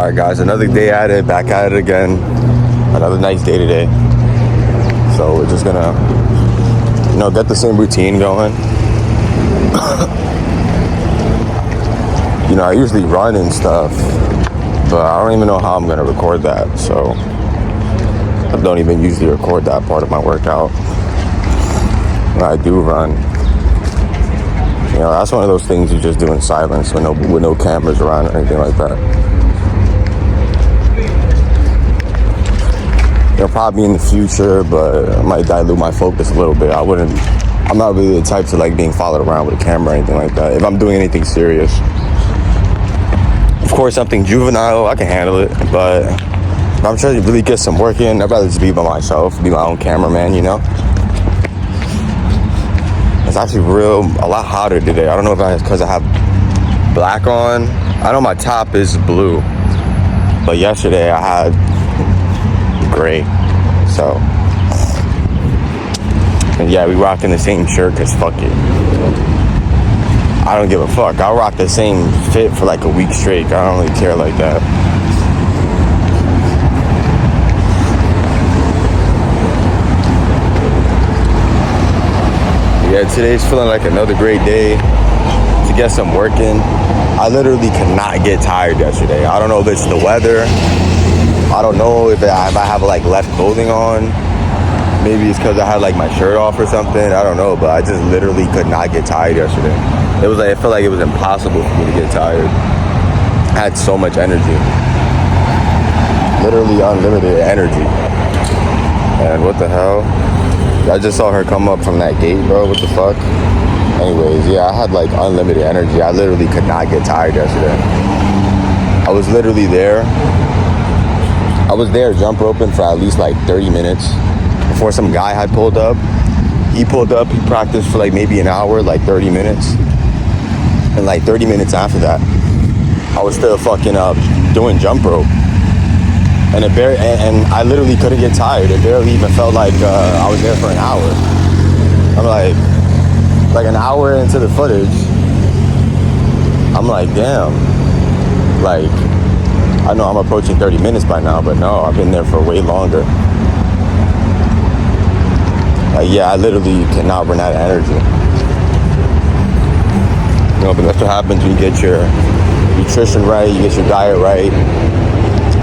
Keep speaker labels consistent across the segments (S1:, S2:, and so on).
S1: Alright guys, another day at it, back at it again. Another nice day today. So we're just gonna, get the same routine going. I usually run and stuff, but I don't even know how I'm gonna record that. So I don't even usually record that part of my workout. When I do run, that's one of those things you just do in silence with no cameras around or anything like that. Probably in the future, but I might dilute my focus a little bit. I'm not really the type to like being followed around with a camera or anything like that. If I'm doing anything serious, of course, something juvenile, I can handle it. But if I'm trying to really get some work in, I'd rather just be by myself, be my own cameraman, It's actually a lot hotter today. I don't know if it's because I have black on. I know my top is blue, but yesterday I had gray. So, and yeah, we rocking the same shirt because fuck it. I don't give a fuck. I'll rock the same fit for like a week straight. I don't really care like that. Yeah, today's feeling like another great day to get some work in. I literally could not get tired yesterday. I don't know if it's the weather. I don't know if I have like left clothing on. Maybe it's because I had like my shirt off or something. I don't know, but I just literally could not get tired yesterday. It felt like it was impossible for me to get tired. I had so much energy. Literally unlimited energy. And what the hell? I just saw her come up from that gate, bro. What the fuck? Anyways, yeah, I had like unlimited energy. I literally could not get tired yesterday. I was literally there. I was there jump roping for at least like 30 minutes before some guy had pulled up. He pulled up, he practiced for like maybe an hour, like 30 minutes. And like 30 minutes after that, I was still fucking doing jump rope. And and I literally couldn't get tired. It barely even felt like I was there for an hour. I'm like an hour into the footage, I'm like, damn. Like, I know I'm approaching 30 minutes by now, but no, I've been there for way longer. Yeah, I literally cannot run out of energy. But that's what happens when you get your nutrition right, you get your diet right.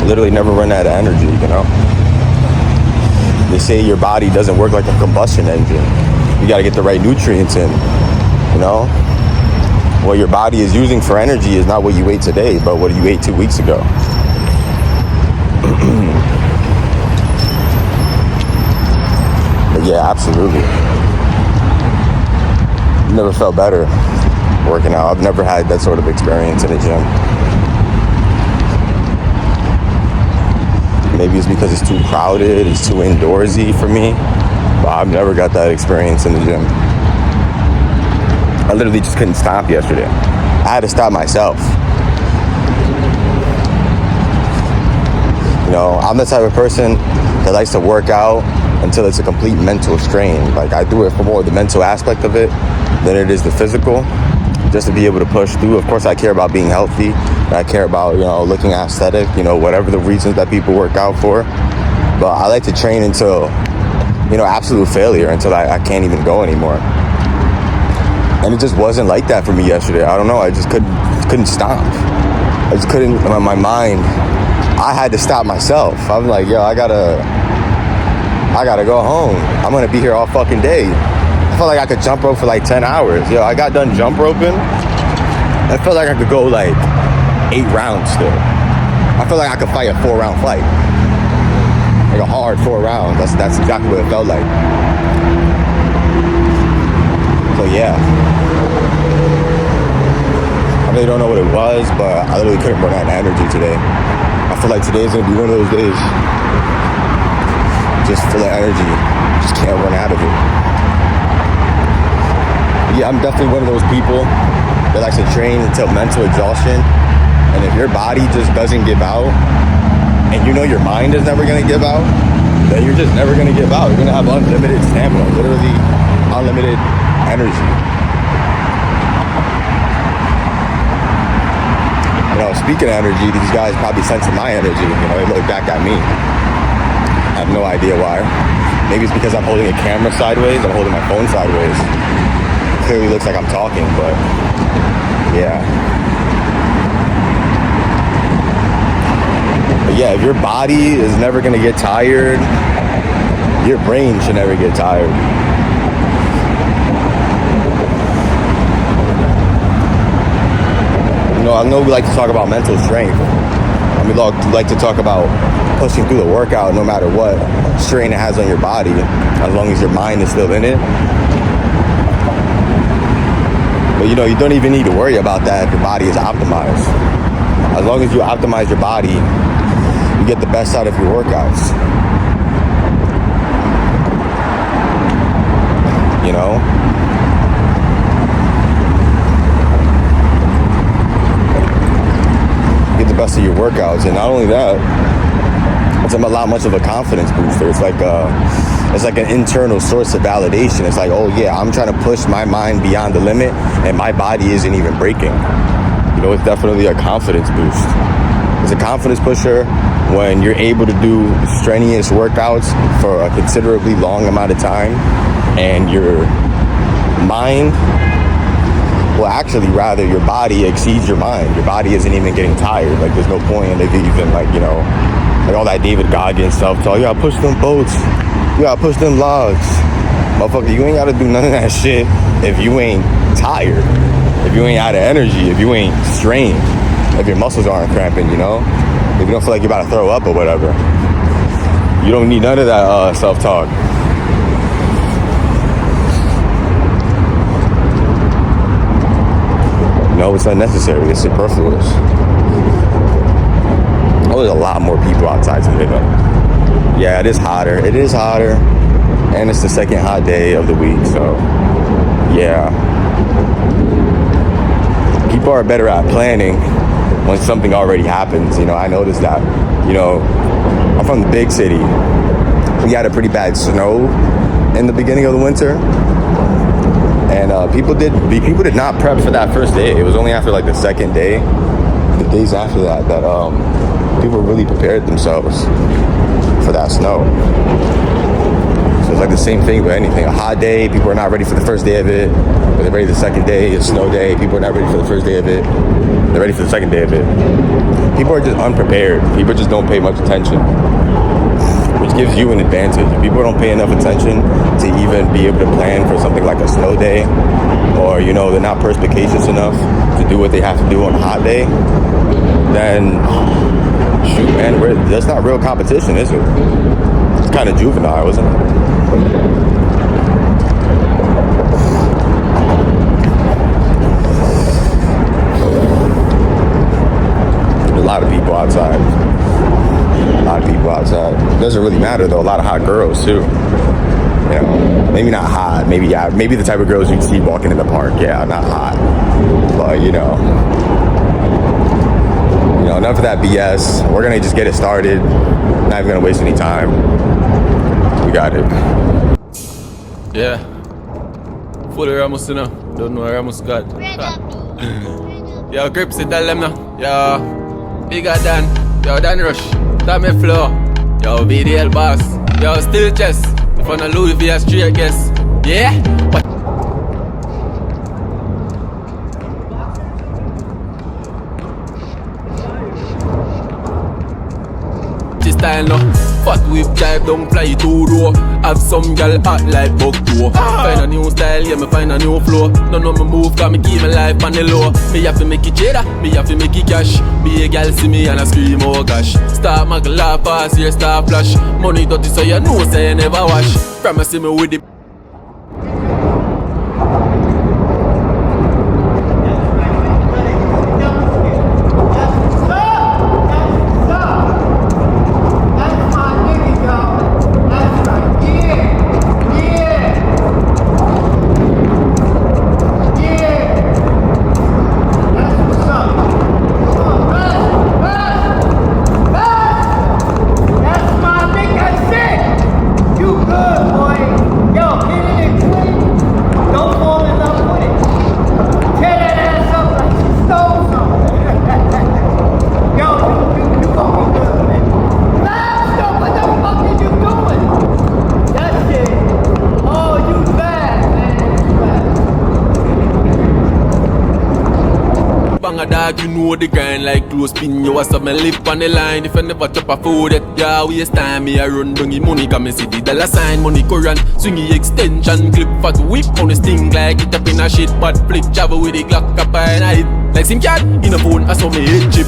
S1: Literally never run out of energy, They say your body doesn't work like a combustion engine. You gotta get the right nutrients in, What your body is using for energy is not what you ate today, but what you ate 2 weeks ago. But yeah, absolutely. Never felt better working out. I've never had that sort of experience in a gym. Maybe it's because it's too crowded, it's too indoorsy for me, but I've never got that experience in the gym. I literally just couldn't stop yesterday. I had to stop myself. I'm the type of person that likes to work out until it's a complete mental strain. Like, I do it for more the mental aspect of it than it is the physical, just to be able to push through. Of course, I care about being healthy. I care about, looking aesthetic, whatever the reasons that people work out for. But I like to train until, absolute failure, until I can't even go anymore. And it just wasn't like that for me yesterday. I don't know. I just couldn't stop. I just couldn't, my mind, I had to stop myself. I'm like, yo, I gotta go home. I'm gonna be here all fucking day. I felt like I could jump rope for like 10 hours. Yo, I got done jump roping. I felt like I could go like 8 rounds still. I feel like I could fight a 4-round fight. Like a hard 4 rounds. That's exactly what it felt like. So yeah. I really don't know what it was, but I literally couldn't run out of energy today. I feel like today's gonna be one of those days. Just full of energy. Just can't run out of it. Yeah, I'm definitely one of those people that likes to train until mental exhaustion. And if your body just doesn't give out, and your mind is never gonna give out, then you're just never gonna give out. You're gonna have unlimited stamina, literally unlimited energy. Speaking of energy, these guys probably sensing my energy. They look back at me. I have no idea why. Maybe it's because I'm holding a camera sideways. I'm holding my phone sideways. It clearly looks like I'm talking, but yeah. But yeah, if your body is never gonna get tired, your brain should never get tired. I know we like to talk about mental strength. And we like to talk about pushing through the workout no matter what strain it has on your body, as long as your mind is still in it. But you don't even need to worry about that if your body is optimized. As long as you optimize your body, you get the best out of your workouts. Get the best of your workouts, and not only that, it's a lot much of a confidence booster. It's like an internal source of validation. It's like, oh yeah, I'm trying to push my mind beyond the limit, and my body isn't even breaking. It's definitely a confidence boost. It's a confidence pusher when you're able to do strenuous workouts for a considerably long amount of time, and your mind, well, actually, rather, your body exceeds your mind. Your body isn't even getting tired. Like, there's no point in even, like all that David Goggins self-talk. You gotta push them boats. You gotta push them logs. Motherfucker, you ain't gotta do none of that shit if you ain't tired, if you ain't out of energy, if you ain't strained, if your muscles aren't cramping, if you don't feel like you're about to throw up or whatever. You don't need none of that self-talk. No, it's unnecessary. It's superfluous. Oh, there's a lot more people outside today, though. Yeah, it is hotter. It is hotter. And it's the second hot day of the week, so yeah. People are better at planning when something already happens. I noticed that. I'm from the big city. We had a pretty bad snow in the beginning of the winter. And people did not prep for that first day. It was only after like the second day, the days after that people really prepared themselves for that snow. So it's like the same thing with anything. A hot day, people are not ready for the first day of it. But they're ready the second day. A snow day, people are not ready for the first day of it. They're ready for the second day of it. People are just unprepared. People just don't pay much attention, which gives you an advantage. If people don't pay enough attention to even be able to plan for something like a snow day, or they're not perspicacious enough to do what they have to do on a hot day, then shoot, man, that's not real competition, is it? It's kind of juvenile, isn't it? A lot of people outside. It doesn't really matter though. A lot of hot girls too. Maybe not hot. Maybe the type of girls you'd see walking in the park. Yeah, not hot. But enough of that BS. We're gonna just get it started. Not even gonna waste any time. We got it.
S2: Yeah. Fully Ramos, Don't know Ramos got. Yo, Grips, tell them now. Yo, bigger than. Yo, Dan Rush. That me flow. Yo, VDL boss. Yo, still chest. If I'm a Louis V, a straight guess. Yeah? But style no. Fat whip drive down fly two door. Have some gal act like bug toe. Find a new style, yeah, me find a new flow. No me move, cause me keep my life on the low. Me have to make it cheddar, me have to make it cash. Be a gal see me and I scream, oh gosh. Start my laugh pass, here start flash. Money dirty so you know say you never wash. Promise me with the
S3: Yo,
S2: But you know the grind like close pin. You was up me live on the line. If I never chop a food it, yeah, waste time. Me I run bring money, come me see the dollar sign. Money current, swingy extension, clip fat whip on the sting like it up in a shit. But flick travel with the Glock up and I hit like SIM card in a phone. I saw me head chip.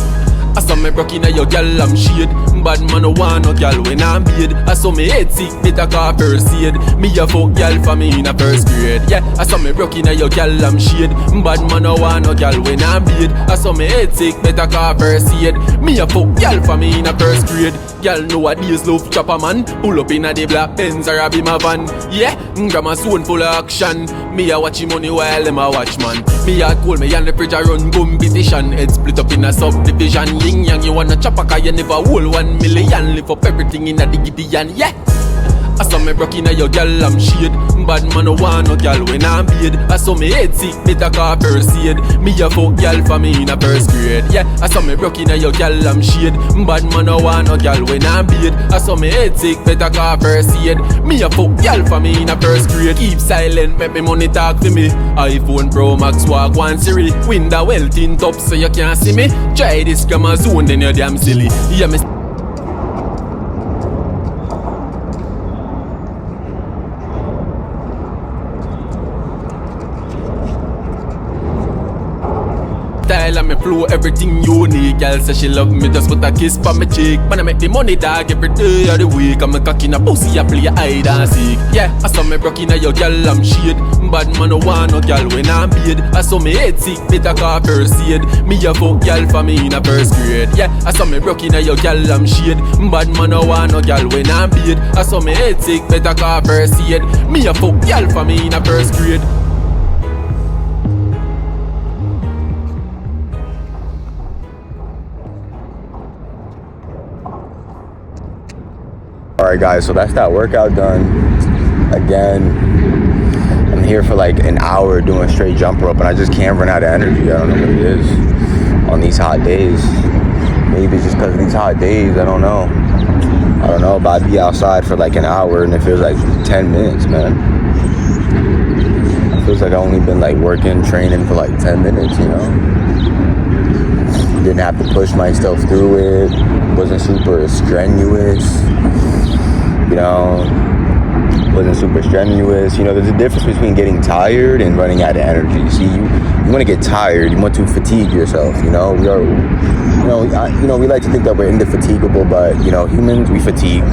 S2: I saw me broke in a your gal, I'm shade. Bad man no want no gal when I'm beard. I saw me head sick, better call first aid. Me a fuck gal for me in a first grade. Yeah, I saw me broke in a your gal, I'm shade. Bad man no want no gal when I'm beard. I saw me head sick, better call first aid. Me a fuck gal for me in a first grade. Gal know what these love chopper man. Pull up in a the black Benz or a be my van. Yeah, grandma soon full of action. Me a watch money while them a watch man. Me a call me and the fridge a run competition. Head split up in a subdivision. Yin yang you wanna chopper cause you never hold 1 million. Live up everything in a the Gideon. Yeah, I saw me broke in a your gal, I'm shade. Bad man no want no gal when I'm paid. I saw me head sick, better call first aid. Me a fuck gal for me in a first grade. Yeah, I saw me broke in a your gal, I'm shade. Bad man no want no gal when I'm paid. I saw me head sick, better call first aid. Me a fuck gal for me in a first grade. Keep silent, make me money talk to me. iPhone Pro Max walk 1 Siri. Window well tint up so you can't see me. Try this grammar zone then you're damn silly. Yeah, me style and me flow, everything unique. Girl say she love me, just put a kiss for me cheek. Man I make the money dog every day of the week. I'm a cock in a pussy, I play hide and seek. Yeah, I saw me broke in a your girl, I'm shade. Bad man no want no girl when I'm paid. I saw me head sick, better call first aid. Me a fuck girl for me in a first grade. Yeah, I saw me broke in a your girl, I'm shade. Bad man no want no girl when I'm paid. I saw me head sick, better call first aid. Me a fuck girl for me in a first grade.
S1: Alright guys, so that's that workout done. Again, I'm here for like an hour doing straight jump rope and I just can't run out of energy. I don't know what it is on these hot days. Maybe it's just because of these hot days, I don't know, but I'd be outside for like an hour and it feels like 10 minutes, man. It feels like I've only been like working, training for like 10 minutes, you know. Didn't have to push myself through it. Wasn't super strenuous. You know, wasn't super strenuous. You know, there's a difference between getting tired and running out of energy. See, you want to get tired. You want to fatigue yourself. You know, we are. We like to think that we're indefatigable, but you know, humans we fatigue.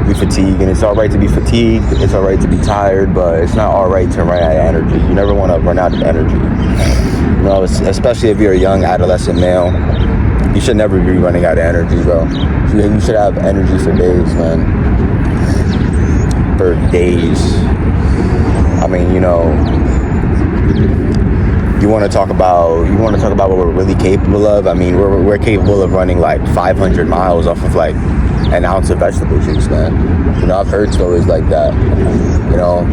S1: We fatigue, and it's all right to be fatigued. It's all right to be tired, but it's not all right to run out of energy. You never want to run out of energy. You know, especially if you're a young adolescent male. You should never be running out of energy, bro. You should have energy for days, man. For days. I mean, you know, you want to talk about what we're really capable of. I mean, we're capable of running like 500 miles off of like an ounce of vegetable juice, man. You know, I've heard stories like that. You know,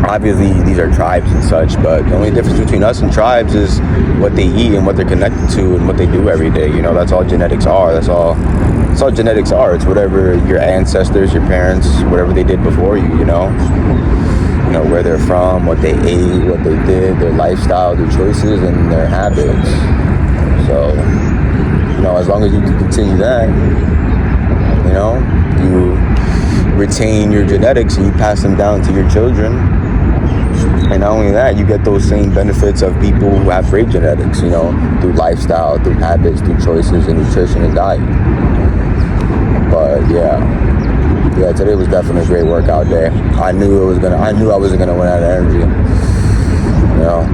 S1: obviously these are tribes and such, but the only difference between us and tribes is what they eat and what they're connected to and what they do every day. You know, that's all genetics are. That's all genetics are. It's whatever your ancestors, your parents, whatever they did before you, you know. You know, where they're from, what they ate, what they did, their lifestyle, their choices, and their habits. So, you know, as long as you can continue that, you know, you retain your genetics and you pass them down to your children. And not only that, you get those same benefits of people who have great genetics, you know, through lifestyle, through habits, through choices and nutrition and diet. But yeah, today was definitely a great workout day. I knew I wasn't gonna run out of energy. You know,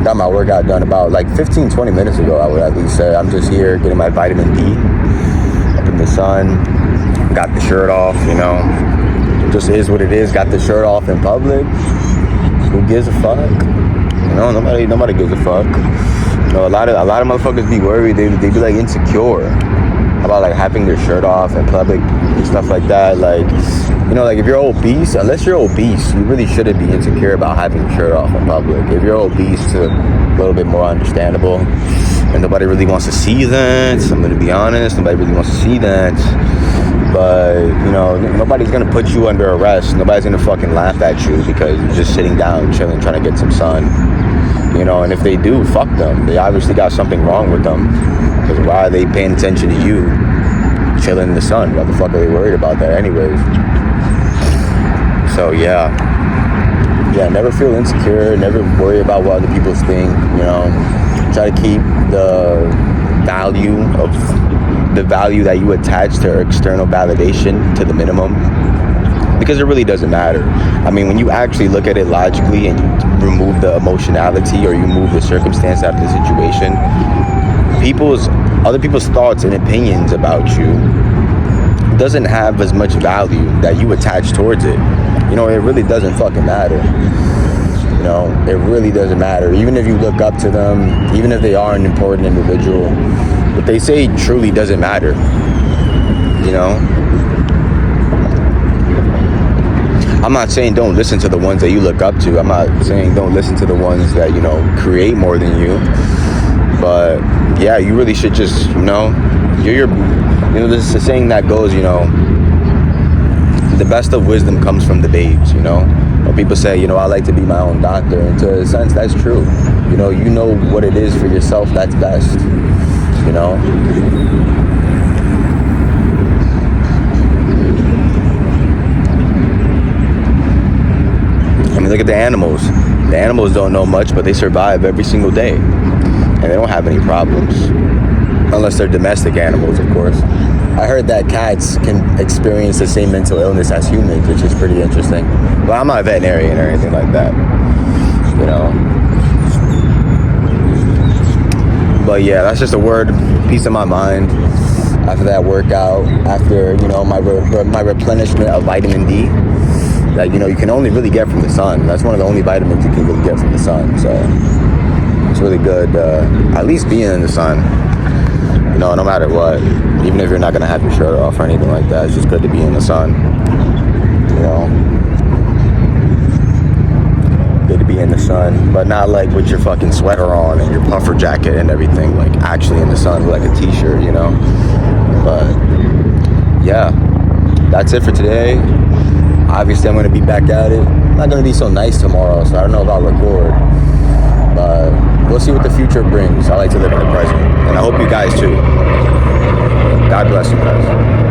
S1: got my workout done about like 15-20 minutes ago, I would at least say. I'm just here getting my vitamin D up in the sun. Got the shirt off, you know. Just is what it is. Got the shirt off in public. Who gives a fuck? You know, nobody gives a fuck. You know, a lot of motherfuckers be worried. They be like insecure about like having their shirt off in public and stuff like that. Like, you know, like if you're obese, unless you're obese, you really shouldn't be insecure about having your shirt off in public. If you're obese, it's a little bit more understandable. And nobody really wants to see that. I'm gonna be honest. Nobody really wants to see that. But, you know, nobody's gonna put you under arrest. Nobody's gonna fucking laugh at you because you're just sitting down, chilling, trying to get some sun. You know, and if they do, fuck them. They obviously got something wrong with them. Because why are they paying attention to you chilling in the sun? What the fuck are they worried about that anyways? So yeah, never feel insecure, never worry about what other people think, you know. Try to keep the value that you attach to external validation to the minimum, because it really doesn't matter. I mean, when you actually look at it logically and you remove the emotionality or you move the circumstance out of the situation, other people's thoughts and opinions about you doesn't have as much value that you attach towards it. You know, it really doesn't fucking matter. You know, it really doesn't matter. Even if you look up to them, even if they are an important individual, what they say truly doesn't matter. You know? I'm not saying don't listen to the ones that you look up to. I'm not saying don't listen to the ones that, you know, create more than you. But yeah, you really should just, you know, there's a saying that goes, you know, the best of wisdom comes from the babes, you know. When people say, you know, I like to be my own doctor, and to a sense, that's true. You know what it is for yourself, that's best, you know. I mean, look at the animals. The animals don't know much, but they survive every single day. And they don't have any problems. Unless they're domestic animals, of course. I heard that cats can experience the same mental illness as humans, which is pretty interesting. But I'm not a veterinarian or anything like that, you know. But yeah, that's just a piece of my mind after that workout, after, you know, my replenishment of vitamin D that, you know, you can only really get from the sun. That's one of the only vitamins you can really get from the sun. So it's really good, at least being in the sun. You know, no matter what, even if you're not gonna have your shirt off or anything like that, it's just good to be in the sun. You know, good to be in the sun, but not like with your fucking sweater on and your puffer jacket and everything, like actually in the sun with like a t-shirt, you know. But yeah, that's it for today. Obviously, I'm gonna be back at it. I'm not gonna be so nice tomorrow, so I don't know if I'll record. But we'll see what the future brings. I like to live in the present. And I hope you guys too. God bless you guys.